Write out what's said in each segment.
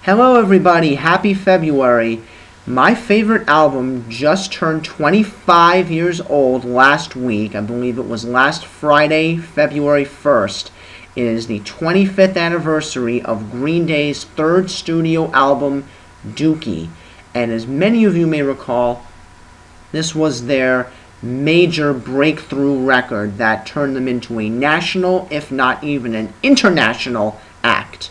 Hello everybody, happy February. My favorite album just turned 25 years old last week. I believe it was last Friday, February 1st. It is the 25th anniversary of Green Day's third studio album, Dookie. And as many of you may recall, this was their major breakthrough record that turned them into a national, if not even an international act.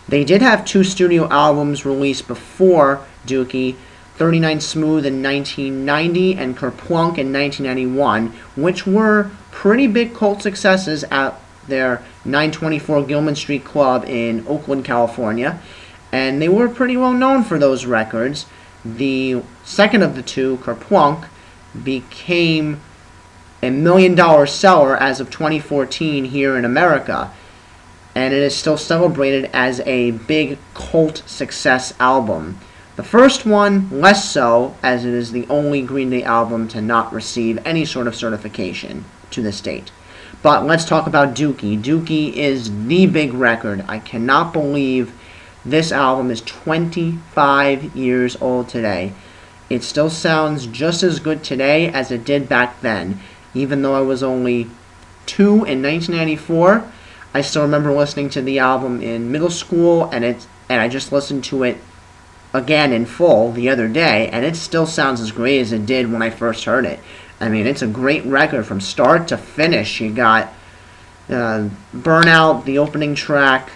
They did have two studio albums released before Dookie, 39 Smooth in 1990 and Kerplunk in 1991, which were pretty big cult successes at their 924 Gilman Street Club in Oakland, California, and they were pretty well known for those records. The second of the two, Kerplunk, became a $1 million seller as of 2014 here in America, and it is still celebrated as a big cult success album. The first one, less so, as it is the only Green Day album to not receive any sort of certification to this date. But let's talk about Dookie. Dookie is the big record. I cannot believe this album is 25 years old today. It still sounds just as good today as it did back then. Even though I was only 2 in 1994, I still remember listening to the album in middle school, and I just listened to it again in full the other day, and it still sounds as great as it did when I first heard it. I mean, it's a great record from start to finish. You got Burnout, the opening track,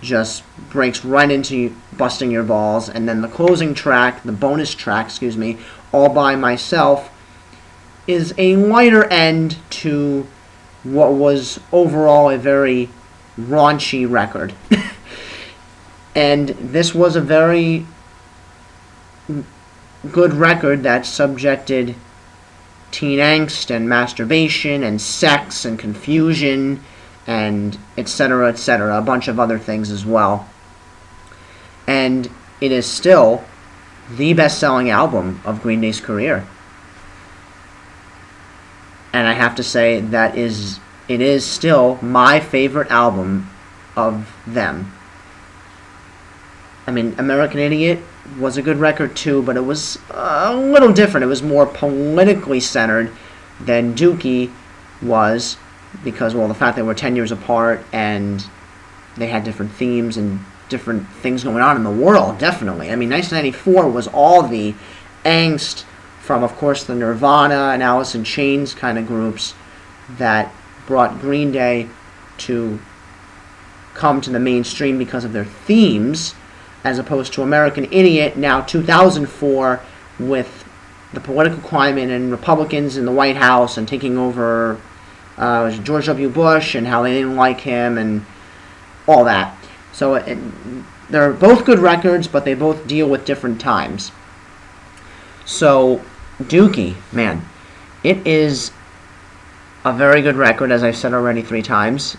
just breaks right into busting your balls, and then the closing track, the bonus track, All By Myself, is a lighter end to what was overall a very raunchy record. And this was a very good record that subjected teen angst and masturbation and sex and confusion and etc., etc., a bunch of other things as well. And it is still the best-selling album of Green Day's career. And I have to say that it is still my favorite album of them. I mean, American Idiot was a good record too, but it was a little different. It was more politically centered than Dookie was, because, well, the fact they were 10 years apart and they had different themes and different things going on in the world, definitely. I mean, 1994 was all the angst from, of course, the Nirvana and Alice in Chains kind of groups that brought Green Day to come to the mainstream because of their themes, as opposed to American Idiot, now 2004, with the political climate and Republicans in the White House and taking over George W. Bush and how they didn't like him and all that. So they're both good records, but they both deal with different times. So Dookie, man, it is a very good record, as I've said already 3 times.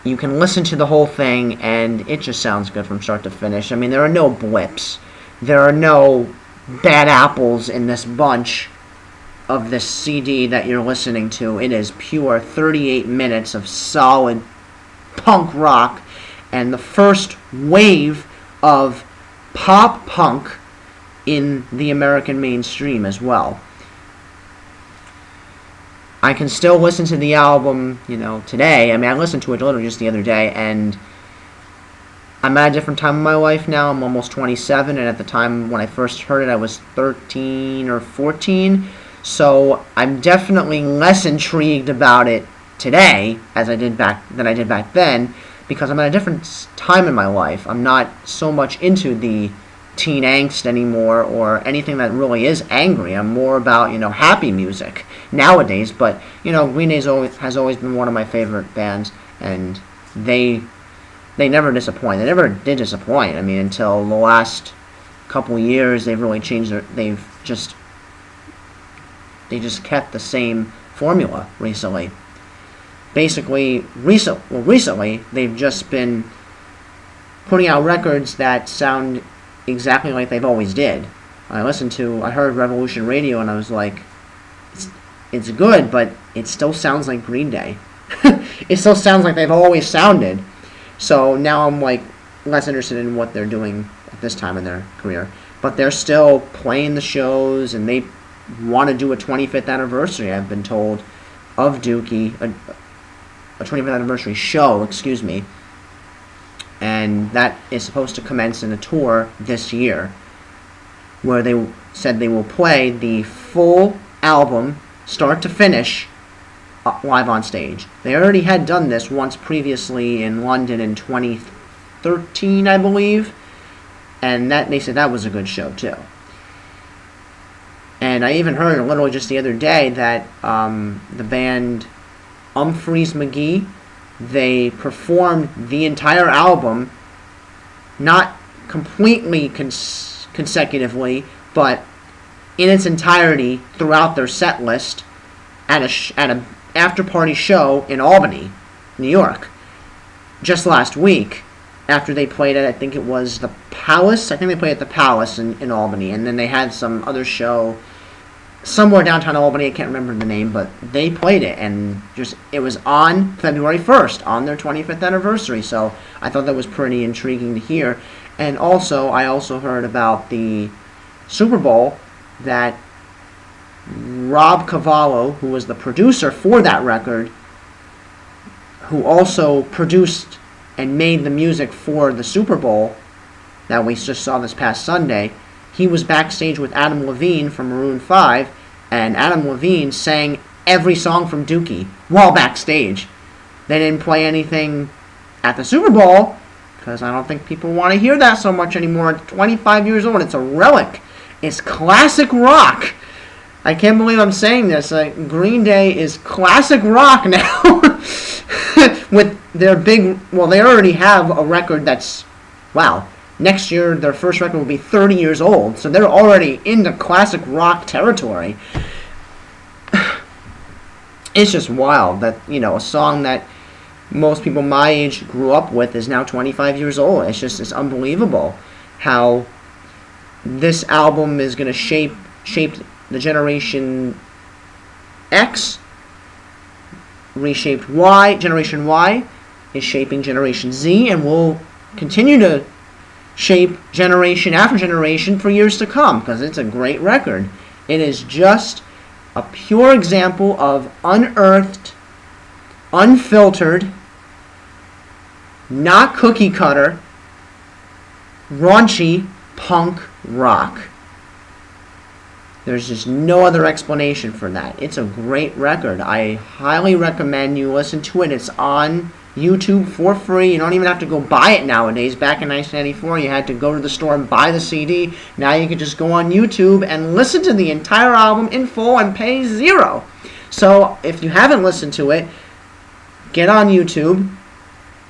You can listen to the whole thing, and it just sounds good from start to finish. I mean, there are no blips. There are no bad apples in this bunch of this CD that you're listening to. It is pure 38 minutes of solid punk rock, and the first wave of pop punk in the American mainstream as well. I can still listen to the album, today. I mean, I listened to it literally just the other day, and I'm at a different time in my life now. I'm almost 27, and at the time when I first heard it, I was 13 or 14. So I'm definitely less intrigued about it today than I did back then, because I'm at a different time in my life. I'm not so much into the teen angst anymore or anything that really is angry. I'm more about, happy music nowadays. But, Green Day has always been one of my favorite bands, and they never disappoint. They never did disappoint. I mean, until the last couple years, they've really changed they just kept the same formula recently. Basically, recently, they've just been putting out records that sound exactly like they've always did. I heard Revolution Radio, and I was like, it's good, but it still sounds like Green Day. It still sounds like they've always sounded. So now I'm like less interested in what they're doing at this time in their career. But they're still playing the shows, and they want to do a 25th anniversary, I've been told, of Dookie, a 25th anniversary show, excuse me. And that is supposed to commence in a tour this year, where they said they will play the full album, start to finish, live on stage. They already had done this once previously in London in 2013, I believe, and that they said that was a good show too. And I even heard literally just the other day that the band Humphreys McGee, they performed the entire album, not completely consecutively, but in its entirety throughout their set list at a after-party show in Albany, New York, just last week, after they played at, I think it was the Palace. I think they played at the Palace in Albany, and then they had some other show somewhere downtown Albany. I can't remember the name, but they played it, and it was on February 1st, on their 25th anniversary, so I thought that was pretty intriguing to hear. And also, I also heard about the Super Bowl that Rob Cavallo, who was the producer for that record, who also produced and made the music for the Super Bowl that we just saw this past Sunday, he was backstage with Adam Levine from Maroon 5, and Adam Levine sang every song from Dookie while backstage. They didn't play anything at the Super Bowl, because I don't think people want to hear that so much anymore. At 25 years old, it's a relic. It's classic rock. I can't believe I'm saying this. Green Day is classic rock now. With their big... Well, they already have a record that's... Wow. Next year, their first record will be 30 years old. So they're already into classic rock territory. It's just wild that, a song that most people my age grew up with is now 25 years old. It's unbelievable how this album is going to shape the Generation X, reshaped Y. Generation Y is shaping Generation Z, and will continue to shape generation after generation for years to come, because it's a great record. It is just a pure example of unearthed, unfiltered, not cookie cutter, raunchy punk rock. There's just no other explanation for that. It's a great record. I highly recommend you listen to it. It's on YouTube for free. You don't even have to go buy it nowadays. Back in 1994, you had to go to the store and buy the CD. Now you can just go on YouTube and listen to the entire album in full and pay $0. So if you haven't listened to it, get on YouTube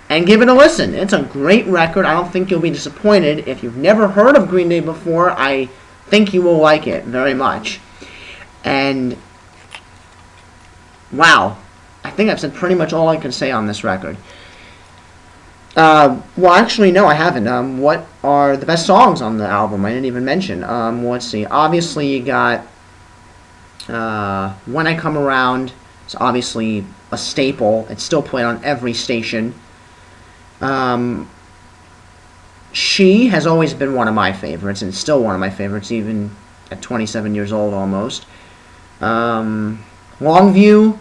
and give it a listen. It's a great record. I don't think you'll be disappointed. If you've never heard of Green Day before, I think you will like it very much. And wow, I think I've said pretty much all I can say on this record. Well, actually, no, I haven't. What are the best songs on the album? I didn't even mention. Let's see. Obviously, you got When I Come Around. It's obviously a staple. It's still played on every station. She has always been one of my favorites, and still one of my favorites, even at 27 years old almost. Longview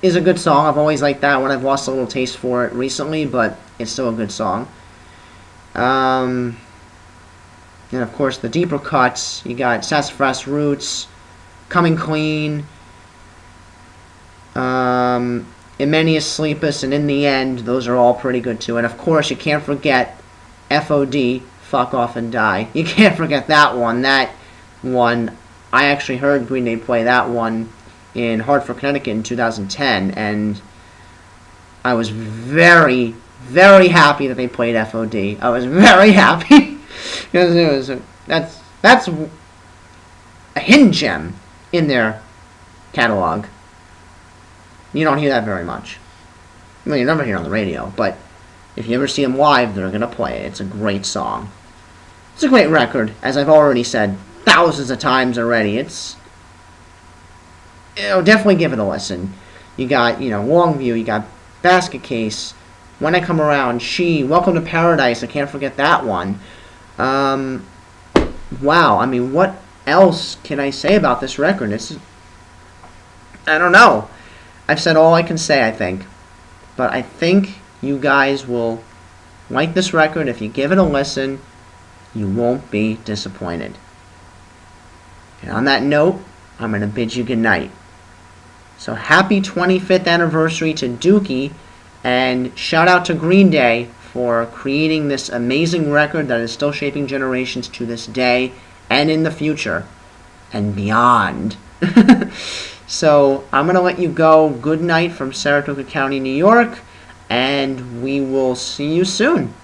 is a good song. I've always liked that one. I've lost a little taste for it recently, but it's still a good song. And of course, the deeper cuts. You got Sassafras Roots, Coming Clean, Imenius Sleepus, and In the End. Those are all pretty good too. And of course, you can't forget FOD, Fuck Off and Die. You can't forget that one. That one, I actually heard Green Day play that one in Hartford, Connecticut in 2010, and I was very, very happy that they played FOD. I was very happy because it was that's a hidden gem in their catalog. You don't hear that very much. Well, you never hear it on the radio, but if you ever see them live, they're going to play it. It's a great song. It's a great record, as I've already said thousands of times already. Definitely give it a listen. You got, Longview, you got Basket Case, When I Come Around, She, Welcome to Paradise, I can't forget that one. Wow, I mean, what else can I say about this record? I don't know. I've said all I can say, I think. But I think you guys will like this record. If you give it a listen, you won't be disappointed. And on that note, I'm going to bid you good night. So happy 25th anniversary to Dookie, and shout out to Green Day for creating this amazing record that is still shaping generations to this day and in the future and beyond. So I'm going to let you go. Good night from Saratoga County, New York, and we will see you soon.